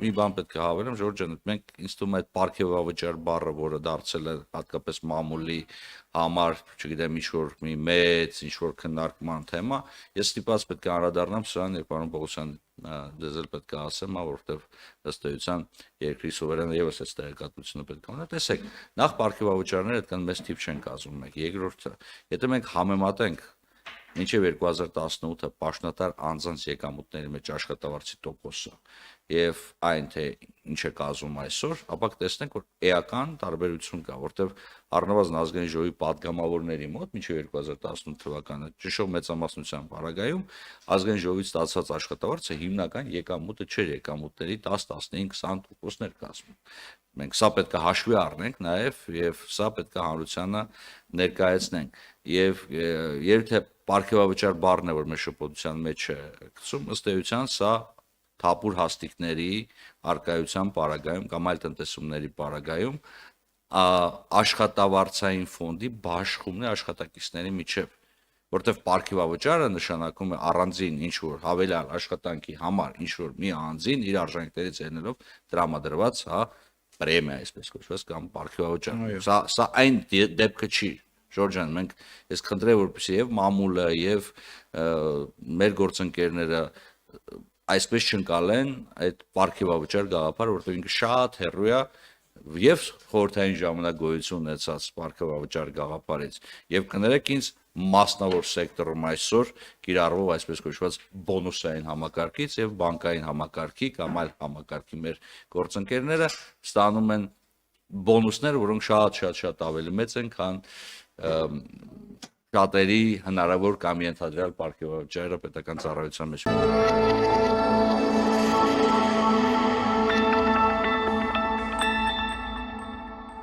մի բան պետք է հավելեմ, Ժորժ ջան, մենք ինձ թվում է այդ պարգևավճար բառը, որը դարձել է հատկապես մամուլի համար, չգիտեմ, ինչ-որ մի մեծ, ինչ-որ քննարկման թեմա, ես ստիպված պետք է անդրադառնամ սրան, եւ պարոն Պողոսյան դες էլ պետք է ասեմ, որովհետեւ ըստ էության երկրի սուվերենը եւս այս տեղեկատվությունը պետք է ունենա։ Տեսեք, նախ պարգևավճարները այդքան մեծ թիվ չեն կազմում մեկ։ Երկրորդը, եթե մենք համեմատենք մինչև 2018-ը պաշտոնատար անձանց եկամուտների մեջ աշխատավարձի տոկոսը եւ այն թե ինչ է կազմում այսօր, ապա կտեսնենք, որ էական տարբերություն կա, որտեղ առնվազն ազգային ժողովի падգամավորների մոտ մինչև 2018 թվականը ճշով մեծամասնության պարագայում ազգային ժողովից ստացած աշխատավարձը հիմնական եկամուտը չէր, եկամուտների 10-15-20%-ներ կազմում։ Մենք սա պետք է հաշվի առնենք նաև եւ սա պետք է հանրությանը ներկայացնենք եւ եթե պարգևավճար բառն է, որ մեր շփոթության մեջ է գցում, ըստ էության սա թափուր հաստիկների արկայության պարագայում կամ այլ տնտեսումների պարագայում աշխատավարձային ֆոնդի բաշխումն է աշխատակիցների միջև, որտեղ պարգևավճարը նշանակում է առանձին ինչ-որ հավելյալ աշխատանքի համար ինչ-որ մի անձին իր արժանիքներից ելնելով տրամադրված, պրեմիա, այսպես կոչված, կամ պարգևավճար։ Սա այն դեպքը չի։ Ժորժ ջան, մենք ես խնդրեմ, որպեսզի եւ մամուլը եւ մեր գործընկերները այսպես չընկալեն այդ պարգևավճար գաղափարը, որտեղ ինքը շատ հեռու է եւ խորհրդային ժամանակ գոյություն ունեցած պարգևավճար գաղափարից եւ կներեք ինձ մասնավոր սեկտորում այսօր կիրառվող այսպես կոչված բոնուսային համակարգից եւ բանկային համակարգի կամ այլ համակարգի մեր գործընկերները ստանում են բոնուսներ, որոնք շատ ավելի մեծ են, քան շատերի հնարավոր կամ ենթադրյալ պարգևավճարը պետական ծառայության մեջ։